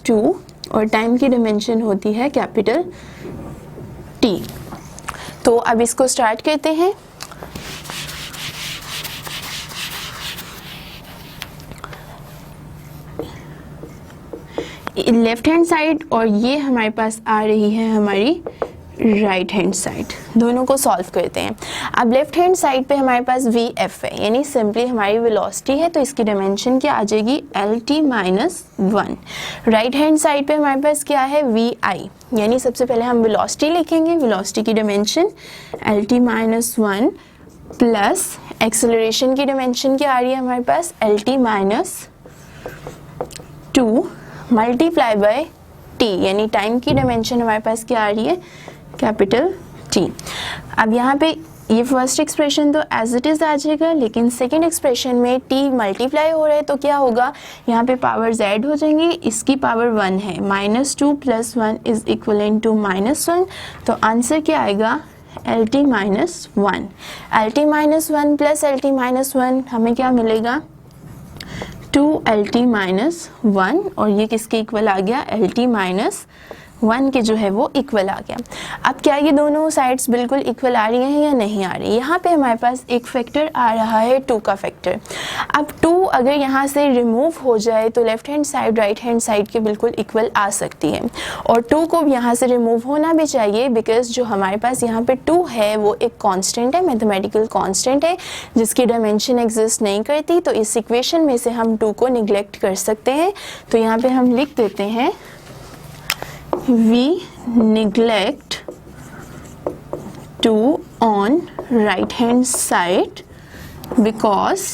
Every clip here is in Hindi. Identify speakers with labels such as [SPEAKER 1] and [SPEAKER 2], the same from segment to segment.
[SPEAKER 1] -2 और टाइम की डिमेंशन होती है कैपिटल T। तो अब इसको स्टार्ट करते हैं। लेफ्ट हैंड साइड और ये हमारे पास आ रही है हमारी राइट हैंड साइड, दोनों को सॉल्व करते हैं। अब लेफ्ट हैंड साइड पे हमारे पास वी एफ है, यानी सिंपली हमारी वेलोसिटी है, तो इसकी डायमेंशन क्या आ जाएगी LT-1। राइट हैंड साइड पे हमारे पास क्या है वी आई, यानी सबसे पहले हम वेलोसिटी लिखेंगे। वेलोसिटी की डायमेंशन LT-1 प्लस एक्सेलरेशन की डायमेंशन क्या आ रही है हमारे पास LT-2 मल्टीप्लाई बाय टी, यानी टाइम की डायमेंशन हमारे पास क्या आ रही है कैपिटल T। अब यहाँ पे ये फर्स्ट एक्सप्रेशन तो एज इट इज़ आ जाएगा, लेकिन सेकेंड एक्सप्रेशन में T मल्टीप्लाई हो रहा है तो क्या होगा, यहाँ पे पावर्स ऐड हो जाएंगी, इसकी पावर 1 है, -2 + 1 इज इक्वलेंट टू -1, तो आंसर क्या आएगा LT-1। LT-1 प्लस LT-1 हमें क्या मिलेगा 2LT-1, और ये किसके इक्वल आ गया LT-1 के जो है वो इक्वल आ गया। अब क्या ये दोनों साइड्स बिल्कुल इक्वल आ रही हैं या नहीं आ रही? यहाँ पे हमारे पास एक फैक्टर आ रहा है 2 का फैक्टर। अब 2 अगर यहाँ से रिमूव हो जाए तो left hand side right hand side के बिल्कुल इक्वल आ सकती है, और 2 को यहाँ से रिमूव होना भी चाहिए, बिकॉज जो हमारे पास यहाँ पे 2 है वो एक कॉन्स्टेंट है, मैथमेटिकल कॉन्स्टेंट है जिसकी डायमेंशन एग्जिस्ट नहीं करती, तो इस इक्वेशन में से हम 2 को निगलेक्ट कर सकते हैं। तो यहाँ पे हम लिख देते हैं we neglect 2 on right hand side because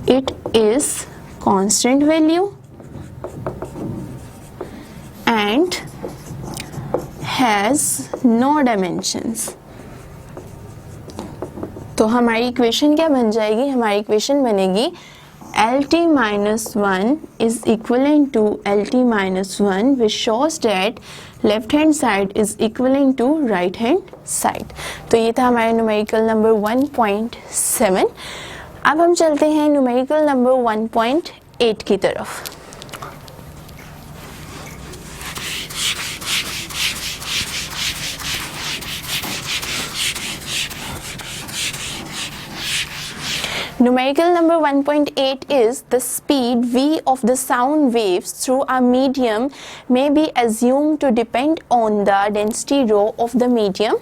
[SPEAKER 1] it is constant value and has no dimensions। तो हमारी इक्वेशन क्या बन जाएगी, हमारी इक्वेशन बनेगी LT-1 is equivalent to LT-1, which shows that left hand side is equivalent to right hand side। तो ये था हमारा न्यूमेरिकल नंबर 1.7। अब हम चलते हैं न्यूमेरिकल नंबर 1.8 की तरफ। Numerical number 1.8 is the speed v of the sound waves through a medium may be assumed to depend on the density rho of the medium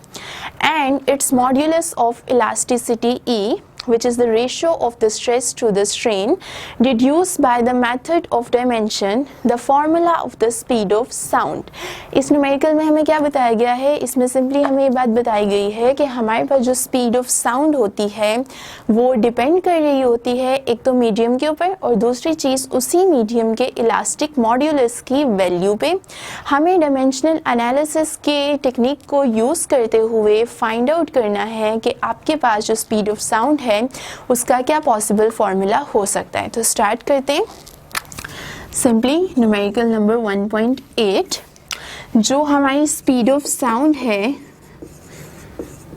[SPEAKER 1] and its modulus of elasticity E which is the ratio of the stress to the strain, deduced by the method of dimension the formula of the speed of sound. इस न्यूमेरिकल में हमें क्या बताया गया है, इसमें सिंपली हमें ये बात बताई गई है कि हमारे पास जो स्पीड ऑफ साउंड होती है वो डिपेंड कर रही होती है एक तो मीडियम के ऊपर, और दूसरी चीज़ उसी मीडियम के इलास्टिक मॉड्यूलस की वैल्यू पे। हमें डायमेंशनल एनालिसिस के टेक्निक को यूज़ करते हुए फाइंड आउट करना है कि आपके पास जो स्पीड ऑफ साउंड है उसका क्या पॉसिबल फॉर्मूला हो सकता है। तो स्टार्ट करते हैं सिंपली न्यूमेरिकल नंबर 1.8। जो हमारी स्पीड ऑफ साउंड है,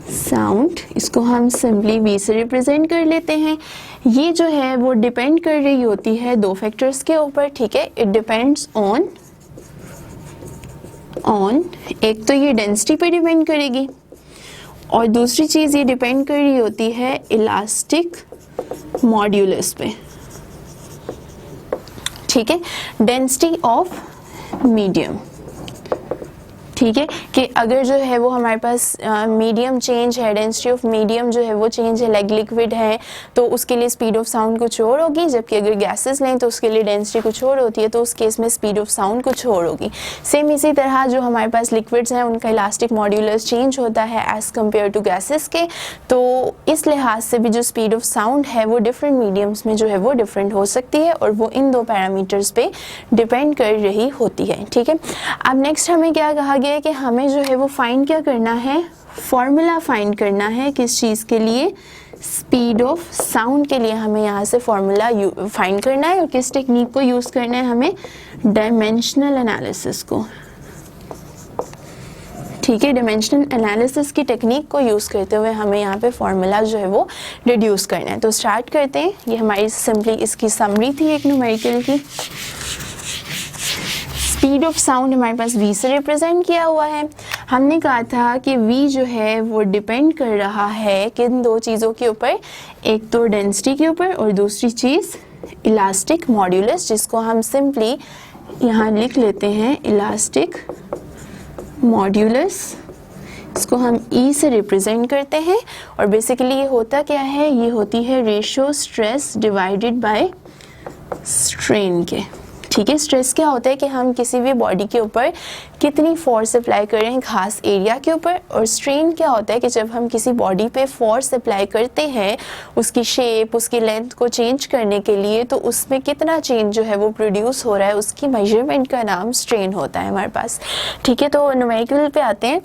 [SPEAKER 1] साउंड, इसको हम सिंपली v से रिप्रेजेंट कर लेते हैं। ये जो है वो डिपेंड कर रही होती है दो फैक्टर्स के ऊपर, ठीक है। इट डिपेंड्स ऑन एक तो ये डेंसिटी पे डिपेंड करेगी, और दूसरी चीज़ ये डिपेंड कर रही होती है इलास्टिक मॉड्यूलस पे, ठीक है। डेंसिटी ऑफ मीडियम, ठीक है, कि अगर जो है वो हमारे पास मीडियम चेंज है, डेंसिटी ऑफ मीडियम जो है वो चेंज है, लाइक लिक्विड है, तो उसके लिए स्पीड ऑफ साउंड कुछ और होगी, जबकि अगर गैसेस लें तो उसके लिए डेंसिटी कुछ और होती है, तो उस केस में स्पीड ऑफ साउंड कुछ और होगी। सेम इसी तरह जो हमारे पास लिक्विड्स हैं उनका इलास्टिक मॉड्यूलस चेंज होता है एज़ कम्पेयर टू गैसेस के, तो इस लिहाज से भी जो स्पीड ऑफ साउंड है वो डिफरेंट मीडियम्स में जो है वो डिफरेंट हो सकती है, और वो इन दो पैरामीटर्स पे डिपेंड कर रही होती है, ठीक है। अब नेक्स्ट हमें क्या कहा गया है कि हमें जो है वो फाइंड क्या करना है, फॉर्मूला फाइंड करना है। किस चीज़ के लिए? स्पीड ऑफ साउंड के लिए हमें यहाँ से फॉर्मूला फाइंड करना है, और किस टेक्निक को यूज़ करना है हमें? डायमेंशनल एनालिसिस को, ठीक है। डायमेंशनल एनालिसिस की टेक्निक को यूज़ करते हुए हमें यहाँ पे फॉर्मूला जो है वो डिड्यूस करना है। तो स्टार्ट करते हैं। ये हमारी सिंपली इसकी समरी थी एक न्यूमेरिकल की। स्पीड ऑफ साउंड हमारे पास v से रिप्रेजेंट किया हुआ है। हमने कहा था कि v जो है वो डिपेंड कर रहा है किन दो चीज़ों के ऊपर, एक तो डेंसिटी के ऊपर और दूसरी चीज़ इलास्टिक मॉड्यूलस, जिसको हम सिंपली यहाँ लिख लेते हैं इलास्टिक मॉड्यूलस। इसको हम E से रिप्रेजेंट करते हैं, और बेसिकली ये होता क्या है, ये होती है ratio stress divided by strain के, ठीक है। स्ट्रेस क्या होता है कि हम किसी भी बॉडी के ऊपर कितनी फोर्स अप्लाई कर रहे हैं खास एरिया के ऊपर, और स्ट्रेन क्या होता है कि जब हम किसी बॉडी पे फोर्स अप्लाई करते हैं उसकी शेप, उसकी लेंथ को चेंज करने के लिए, तो उसमें कितना चेंज जो है वो प्रोड्यूस हो रहा है, उसकी मेजरमेंट का नाम स्ट्रेन होता है हमारे पास, ठीक है। तो न्यूमेरिकल पे आते हैं।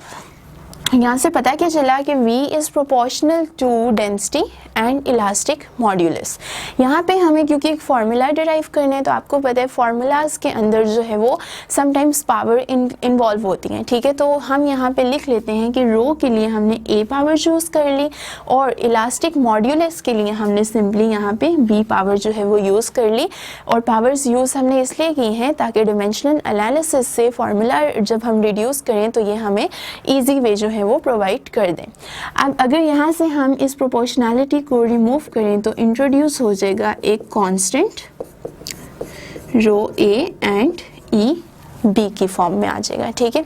[SPEAKER 1] यहाँ से पता क्या चला कि V is proportional to density and elastic modulus. यहाँ पे हमें क्योंकि एक फार्मूला डिराइव करना है, तो आपको पता है फार्मूलाज के अंदर जो है वो समटाइम्स पावर इन्वॉल्व होती हैं, ठीक है। तो हम यहाँ पे लिख लेते हैं कि रो के लिए हमने A पावर चूज़ कर ली, और इलास्टिक मॉड्यूलस के लिए हमने सिंपली यहाँ पे B पावर जो है वो यूज़ कर ली। और पावर्स यूज़ हमने इसलिए की हैं ताकि डायमेंशनल एनालिसिस से फार्मूला जब हम रिड्यूस करें तो ये हमें ईजी वे जो है वो प्रोवाइड कर दें। अब अगर यहाँ से हम इस प्रोपोर्शनैलिटी को रिमूव करें तो इंट्रोड्यूस हो जाएगा एक constant rho A and E B की फॉर्म में आ जाएगा, ठीक है।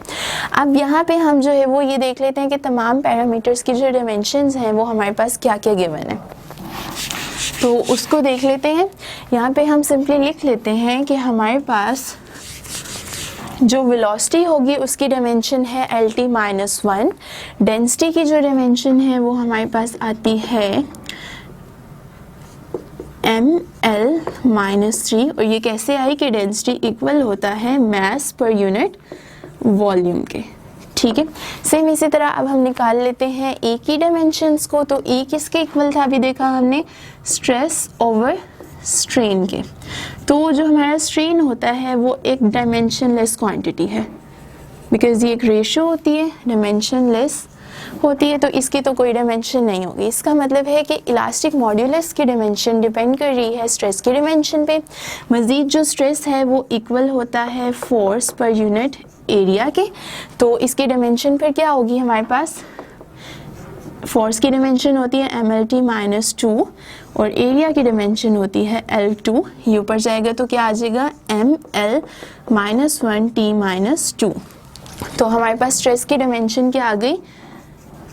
[SPEAKER 1] अब यहाँ पे हम जो है वो ये देख लेते हैं कि तमाम पैरामीटर्स की जो डायमेंशंस हैं वो हमारे पास क्या क्या गिवन है, तो उसको देख लेते हैं। यहाँ पे हम सिंपली लिख लेते हैं कि हमारे पास जो वेलोसिटी होगी उसकी डायमेंशन है LT-1। डेंसिटी की जो डायमेंशन है वो हमारे पास आती है ML-3, और ये कैसे आई कि डेंसिटी इक्वल होता है मास पर यूनिट वॉल्यूम के, ठीक है। सेम इसी तरह अब हम निकाल लेते हैं E की डायमेंशंस को। तो E किसके इक्वल था, अभी देखा हमने, स्ट्रेस ओवर स्ट्रेन के। तो जो हमारा स्ट्रेन होता है वो एक डायमेंशनलेस क्वांटिटी है, बिकॉज ये एक रेशियो होती है, डायमेंशनलेस होती है, तो इसकी तो कोई डायमेंशन नहीं होगी। इसका मतलब है कि इलास्टिक मॉड्यूलस की डायमेंशन डिपेंड कर रही है स्ट्रेस की डायमेंशन पे। मज़ीद जो स्ट्रेस है वो इक्वल होता है फोर्स पर यूनिट एरिया के, तो इसकी डायमेंशन पर क्या होगी, हमारे पास फोर्स की डायमेंशन होती है MLT-2 और एरिया की डायमेंशन होती है L2। ये ऊपर जाएगा तो क्या आ जाएगा, ML-1T-2। तो हमारे पास स्ट्रेस की डायमेंशन क्या आ गई,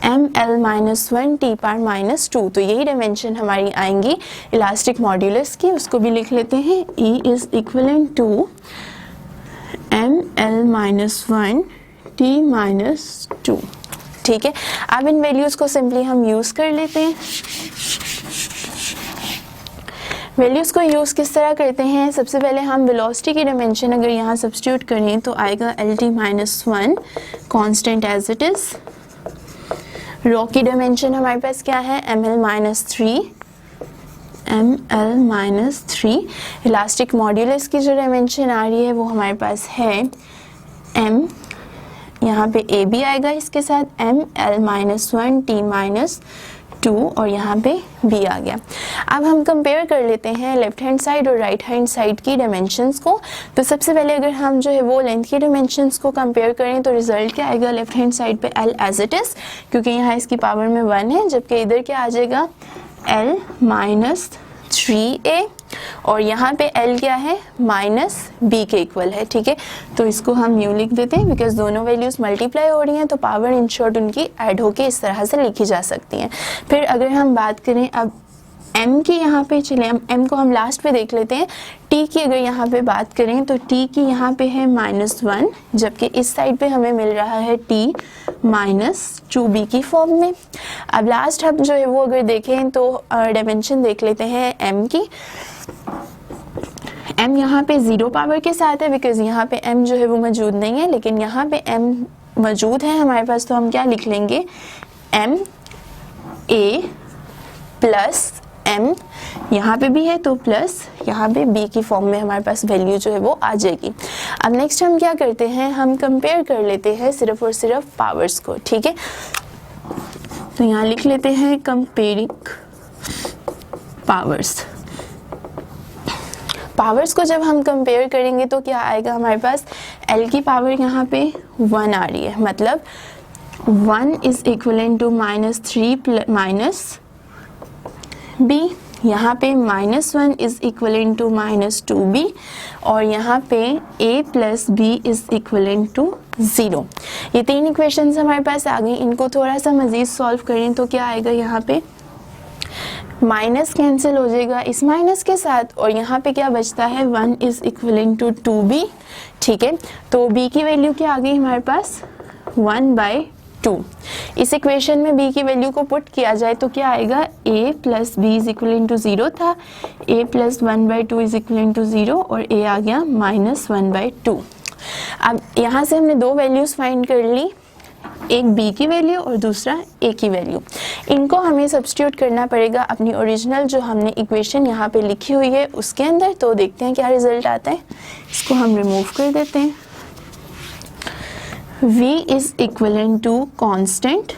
[SPEAKER 1] ml minus 1 t power minus 2। तो यही डायमेंशन हमारी आएंगी इलास्टिक मॉड्यूलस की, उसको भी लिख लेते हैं। E is equivalent to ml minus 1 t minus 2। ठीक है, अब इन वैल्यूज को सिंपली हम यूज कर लेते हैं। वैल्यूज को यूज किस तरह करते हैं, सबसे पहले हम वेलोसिटी की डायमेंशन अगर यहाँ सब्स्टिट्यूट करें तो आएगा lt minus 1 constant as it is. Rho की डायमेंशन हमारे पास क्या है, ml minus 3, ml minus 3। Elastic modulus की जो डायमेंशन आ रही है वो हमारे पास है m, यहाँ पे a भी आएगा इसके साथ, ml माइनस 1 t माइनस 2 और यहाँ पे b आ गया। अब हम कंपेयर कर लेते हैं लेफ्ट हैंड साइड और राइट हैंड साइड की डायमेंशंस को। तो सबसे पहले अगर हम जो है वो लेंथ की डायमेंशंस को कंपेयर करें तो रिजल्ट क्या आएगा, लेफ्ट हैंड साइड पे l एज इट इज, क्योंकि यहाँ इसकी पावर में 1 है, जबकि इधर क्या आ जाएगा l माइनस 3a और यहाँ पे l क्या है, माइनस b के इक्वल है। ठीक है, तो इसको हम न्यू लिख देते हैं बिकॉज दोनों वैल्यूज मल्टीप्लाई हो रही हैं तो पावर इन शॉर्ट उनकी ऐड होके इस तरह से लिखी जा सकती हैं। फिर अगर हम बात करें अब m की, यहाँ पे चले m को हम लास्ट पे देख लेते हैं। t की अगर यहाँ पे बात करें तो t की यहाँ पे है माइनस 1, जबकि इस साइड पे हमें मिल रहा है t माइनस 2b की फॉर्म में। अब लास्ट हम जो है वो अगर देखें तो डायमेंशन देख लेते हैं m की। m यहाँ पे 0 पावर के साथ है बिकॉज यहाँ पे m जो है वो मौजूद नहीं है, लेकिन यहाँ पे m मौजूद है हमारे पास, तो हम क्या लिख लेंगे, m a प्लस m यहाँ पे भी है तो प्लस यहाँ पे b की फॉर्म में हमारे पास वैल्यू जो है वो आ जाएगी। अब नेक्स्ट हम क्या करते हैं, हम कंपेयर कर लेते हैं सिर्फ और सिर्फ पावर्स को। ठीक है, तो यहाँ लिख लेते हैं कंपेयरिंग पावर्स। पावर्स को जब हम कंपेयर करेंगे तो क्या आएगा हमारे पास, l की पावर यहाँ पे 1 आ रही है, मतलब 1 is equivalent to minus 3 minus b, यहाँ पे minus 1 is equivalent to minus 2b और यहाँ पे a plus b is equivalent to 0। ये तीन इक्वेशंस हमारे पास आ गई। इनको थोड़ा सा मजीद सॉल्व करें तो क्या आएगा, यहाँ पे माइनस कैंसिल हो जाएगा इस माइनस के साथ और यहाँ पे क्या बचता है, 1 इज इक्वलेंट टू 2b। ठीक है, तो b की वैल्यू क्या आ गई हमारे पास, 1/2। इस इक्वेशन में b की वैल्यू को पुट किया जाए तो क्या आएगा, a plus b is equivalent to 0 था, a प्लस 1/2 इज इक्वलेंट टू 0 और a आ गया माइनस 1/2। अब यहाँ से हमने दो वैल्यूज फाइंड कर ली, एक b की वैल्यू और दूसरा a की वैल्यू। इनको हमें सब्स्टिट्यूट करना पड़ेगा अपनी ओरिजिनल जो हमने इक्वेशन यहाँ पे लिखी हुई है उसके अंदर। तो देखते हैं क्या रिजल्ट आता है। इसको हम रिमूव कर देते हैं। v is equivalent to constant,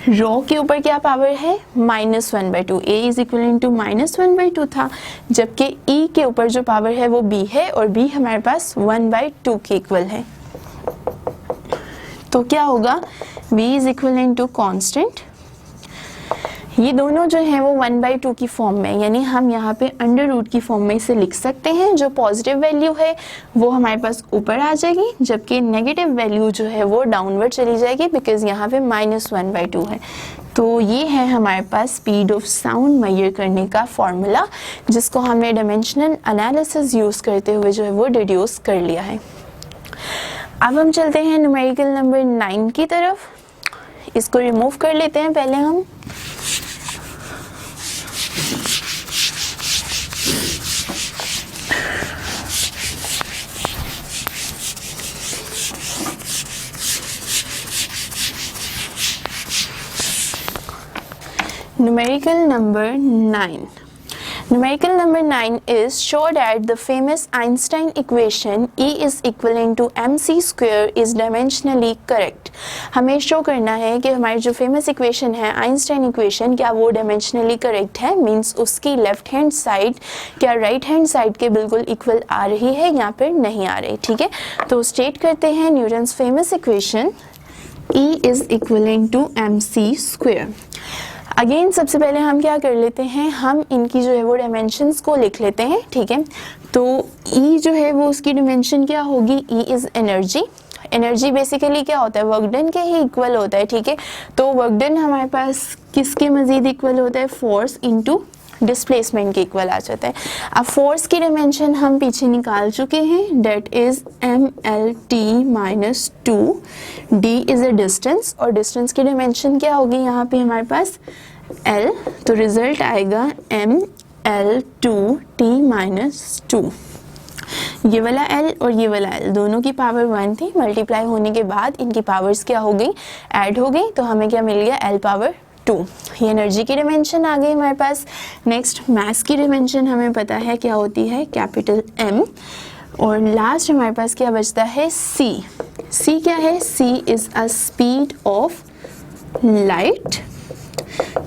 [SPEAKER 1] rho के ऊपर क्या पावर है, minus 1/2, a is equivalent to minus 1/2 था, जबकि e के ऊपर जो पावर है वो b है और b हमारे पास 1/2 के इक्वल है। तो क्या होगा, v is equivalent to constant, ये दोनों जो है वो 1/2 की फॉर्म में, यानी हम यहाँ पे अंडर रूट की फॉर्म में इसे लिख सकते हैं। जो पॉजिटिव वैल्यू है वो हमारे पास ऊपर आ जाएगी, जबकि नेगेटिव वैल्यू जो है वो डाउनवर्ड चली जाएगी बिकॉज यहाँ पे माइनस 1/2 है। तो ये है हमारे पास स्पीड ऑफ साउंड मेजर करने का फॉर्मूला, जिसको हमने डायमेंशनल एनालिसिस यूज करते हुए जो है वो डिड्यूस कर लिया है। अब हम चलते हैं न्यूमेरिकल नंबर 9 की तरफ। इसको रिमूव कर लेते हैं पहले हम। Numerical number 9. Numerical number 9 is show that the famous Einstein equation E is equivalent to mc square is dimensionally correct. हमें शो करना है कि हमारी जो फेमस इक्वेशन है आइंस्टाइन इक्वेशन, क्या वो डायमेंशनली करेक्ट है, मींस उसकी लेफ्ट हैंड साइड क्या राइट हैंड साइड के बिल्कुल इक्वल आ रही है या फिर नहीं आ रही। ठीक है, तो स्टेट करते हैं Newton's famous equation E is equivalent to mc square। Again सबसे पहले हम क्या कर लेते हैं, हम इनकी जो है वो डायमेंशंस को लिख लेते हैं। ठीक है, तो E जो है वो उसकी डायमेंशन क्या होगी, E is energy, energy basically क्या होता है, वर्क डन के ही इक्वल होता है, ठीक है। तो वर्क डन हमारे पास किसके मजीद इक्वल होता है, फोर्स इनटू डिस्प्लेसमेंट के इक्वल आ जाता है। अब फोर्स की डायमेंशन हम पीछे निकाल चुके हैं, that is mlt minus 2, d is a distance और डिस्टेंस की डायमेंशन क्या होगी यहाँ पे हमारे पास l, तो रिजल्ट आएगा ml2t माइनस 2। ये वाला l और ये वाला l दोनों की पावर 1 थी, मल्टीप्लाई होने के बाद इनकी पावर्स क्या हो गई, ऐड हो गई, तो हमें क्या मिल गया l पावर 2। ये एनर्जी की डायमेंशन आ गई हमारे पास। नेक्स्ट मास की डायमेंशन हमें पता है क्या होती है, कैपिटल M। और लास्ट हमारे पास क्या बचता है, c। c क्या है, c is a speed of light,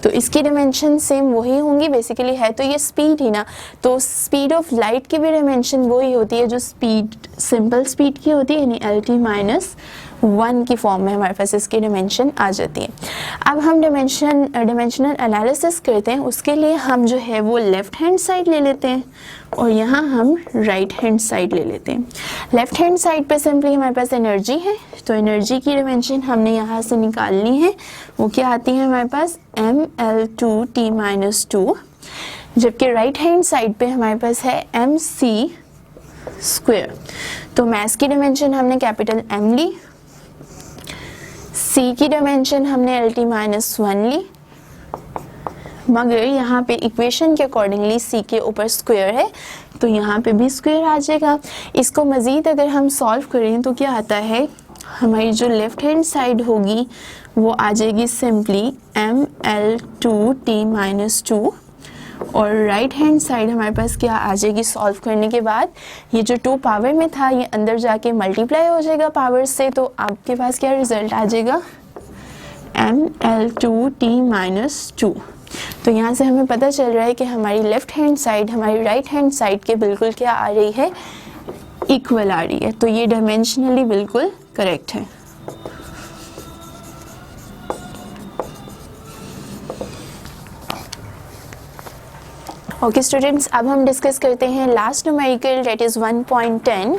[SPEAKER 1] तो इसकी डायमेंशन सेम वही होंगी, बेसिकली है तो ये स्पीड ही ना, तो स्पीड ऑफ लाइट की भी डायमेंशन वही होती है जो स्पीड सिंपल स्पीड की होती है, यानी lt माइनस 1 की फॉर्म में हमारे पास इसकी डायमेंशन आ जाती है। अब हम डायमेंशनल एनालिसिस करते हैं, उसके लिए हम जो है वो लेफ्ट हैंड साइड ले लेते हैं और यहाँ हम राइट हैंड साइड ले लेते हैं। लेफ्ट हैंड साइड पे सिंपली हमारे पास एनर्जी है, तो एनर्जी की डायमेंशन हमने यहाँ से निकालनी है, वो क्या आती है हमारे पास ml2t माइनस 2, जबकि राइट हैंड साइड पे हमारे पास है mc स्क्वायर। तो मास की डायमेंशन हमने कैपिटल M ली, c की डायमेंशन हमने lt माइनस 1 ली, मगर यहाँ पे इक्वेशन के अकॉर्डिंगली c के ऊपर स्क्वायर है तो यहाँ पे भी स्क्वायर आ जाएगा। इसको मज़ीद अगर हम सॉल्व करें तो क्या आता है, हमारी जो लेफ्ट हैंड साइड होगी वो आ जाएगी सिंपली ml2t माइनस 2 और राइट हैंड साइड हमारे पास क्या आ जाएगी, सॉल्व करने के बाद ये जो 2 पावर में था ये अंदर जाके मल्टीप्लाई हो जाएगा पावर से, तो आपके पास क्या रिजल्ट आ जाएगा ml2t माइनस 2। तो यहाँ से हमें पता चल रहा है कि हमारी लेफ्ट हैंड साइड हमारी राइट हैंड साइड के बिल्कुल क्या आ रही है, इक्वल आ रही है, तो ये डायमेंशनली बिल्कुल करेक्ट है। ओके स्टूडेंट्स, अब हम डिस्कस करते हैं लास्ट न्यूमेरिकल डेट इज़ 1.10।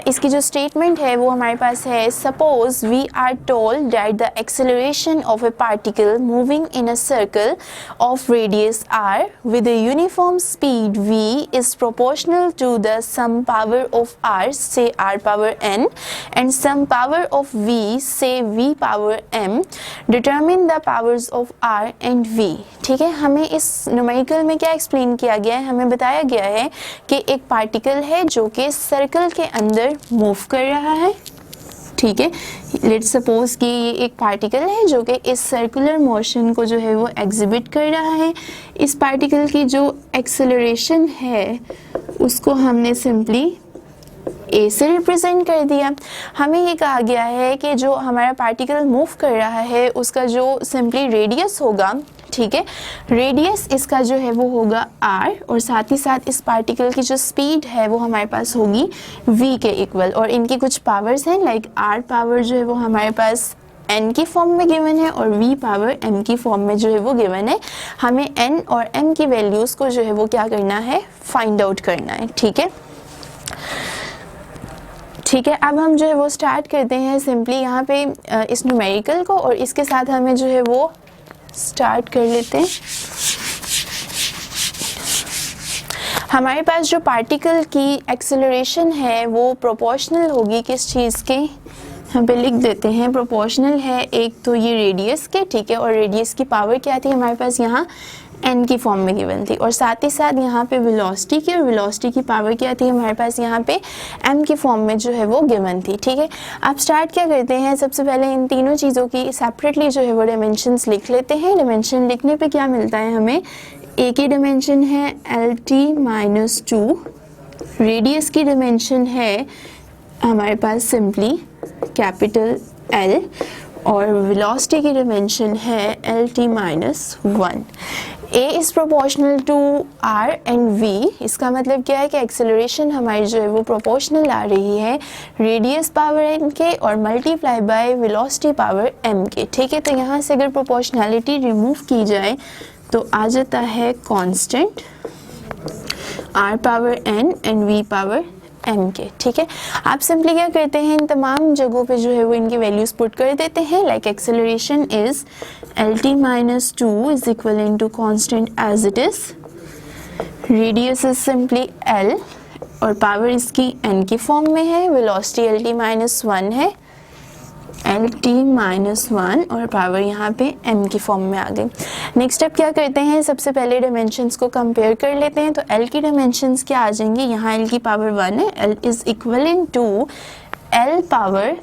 [SPEAKER 1] इसकी जो स्टेटमेंट है वो हमारे पास है, suppose we are told that the acceleration of a particle moving in a circle of radius r with a uniform speed v is proportional to the sum power of r, say r power n, and sum power of v, say v power m. Determine the powers of r and v। ठीक है, हमें इस न्यूमेरिकल में क्या एक्सप्लेन किया गया है, हमें बताया गया है कि एक पार्टिकल है जो कि सर्कल के अंदर मूव कर रहा है। ठीक है, लेट्स सपोज कि ये एक पार्टिकल है जो कि इस सर्कुलर मोशन को जो है वो एग्जिबिट कर रहा है। इस पार्टिकल की जो एक्सेलरेशन है उसको हमने सिंपली ए से रिप्रेजेंट कर दिया। हमें ये कहा गया है कि जो हमारा पार्टिकल मूव कर रहा है उसका जो सिंपली रेडियस होगा, ठीक है, रेडियस इसका जो है वो होगा r, और साथ ही साथ इस पार्टिकल की जो स्पीड है वो हमारे पास होगी v के इक्वल, और इनकी कुछ पावर्स हैं, लाइक r पावर जो है वो हमारे पास n की फॉर्म में गिवन है और v पावर m की फॉर्म में जो है वो गिवन है। हमें n और m की वैल्यूज़ को जो है वो क्या करना है, फाइंड आउट करना है। ठीक है, ठीक है, अब हम जो है वो स्टार्ट करते हैं सिंपली यहाँ पे इस न्यूमेरिकल को, और इसके साथ हमें जो है वो स्टार्ट कर लेते हैं। हमारे पास जो पार्टिकल की एक्सेलरेशन है वो प्रोपोर्शनल होगी किस चीज़ के, यहाँ पे लिख देते हैं, प्रोपोर्शनल है एक तो ये रेडियस के, ठीक है, और रेडियस की पावर क्या थी हमारे पास यहाँ n की फॉर्म में गिवन थी, और साथ ही साथ यहाँ पे वेलोसिटी की, और वेलोसिटी की पावर क्या थी हमारे पास यहाँ पे m की फॉर्म में जो है वो गिवन थी। ठीक है, अब स्टार्ट क्या करते हैं, सबसे पहले इन तीनों चीज़ों की सेपरेटली जो है वो डायमेंशंस लिख लेते हैं। डायमेंशन लिखने पे क्या मिलता है हमें, a की डायमेंशन है lt माइनस 2, रेडियस की डायमेंशन है हमारे पास सिंपली कैपिटल L, और वेलोसिटी की डायमेंशन है lt minus 1। A is proportional to r and v, इसका मतलब क्या है कि एक्सेलरेशन हमारी जो है वो प्रोपोर्शनल आ रही है रेडियस पावर n के और multiply by velocity power m के। ठीक है, तो यहाँ से अगर प्रोपोर्शनैलिटी रिमूव की जाए तो आ जाता है constant r power n and v power m के, ठीक है। आप सिंपली क्या करते हैं, इन तमाम जगहों पे जो है वो इनकी वैल्यूज पुट कर देते हैं। Like acceleration is LT-2 is equal to constant as it is, radius is simply l और पावर इसकी n की फॉर्म में है, वेलोसिटी LT-1 है, LT-1 और पावर यहाँ पे m की फॉर्म में आ गई। नेक्स्ट स्टेप क्या करते हैं, सबसे पहले डायमेंशंस को कंपेयर कर लेते हैं। तो l की डायमेंशंस क्या आ जाएंगी, यहाँ l की पावर 1 है, l is equal to l power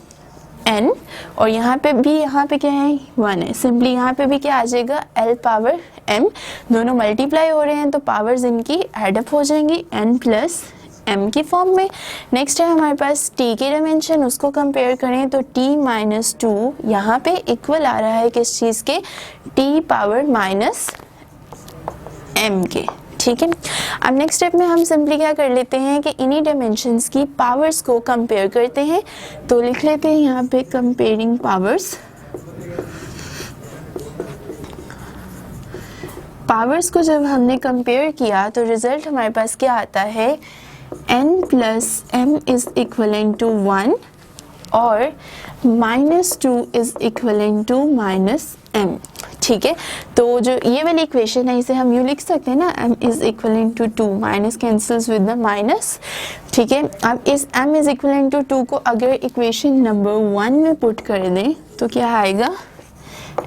[SPEAKER 1] n और यहाँ पे क्या है 1 है, सिंपली यहाँ पे भी क्या आ जाएगा l पावर m, दोनों मल्टीप्लाई हो रहे हैं तो पावर्स इनकी एडअप हो जाएंगी n प्लस m की फॉर्म में। नेक्स्ट है हमारे पास t की डायमेंशन, उसको कंपेयर करें तो t-2 यहाँ पे इक्वल आ रहा है किस चीज़ के, t पावर माइनस m के, ठीक है। अब नेक्स्ट स्टेप में हम सिंपली क्या कर लेते हैं कि इन्हीं डायमेंशंस की पावर्स को कंपेयर करते हैं। तो लिख लेते हैं यहाँ पे कंपेयरिंग पावर्स। पावर्स को जब हमने कंपेयर किया तो रिजल्ट हमारे पास क्या आता है, n plus m is equal to 1 और -2 इज इक्वल टू -m, ठीक है। तो जो ये वाली इक्वेशन है इसे हम यूँ लिख सकते हैं ना, m is equal to 2, minus cancels with the minus, ठीक है। अब इस m इज इक्वल टू 2 को अगर इक्वेशन नंबर 1 में पुट कर दें तो क्या आएगा,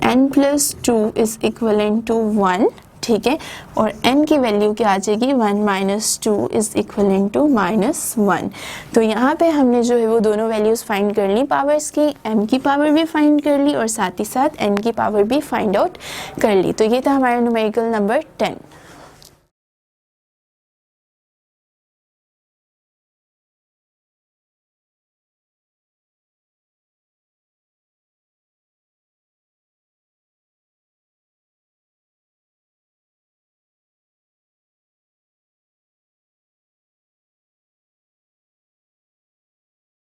[SPEAKER 1] n plus 2 is equal to 1, ठीक है, और n की वैल्यू क्या आ जाएगी, 1 माइनस 2 इज इक्वल टू -1। तो यहाँ पे हमने जो है वो दोनों वैल्यूज़ फाइंड कर ली पावर्स की, m की पावर भी फाइंड कर ली और साथ ही साथ n की पावर भी फाइंड आउट कर ली। तो ये था हमारा न्यूमेरिकल नंबर 10।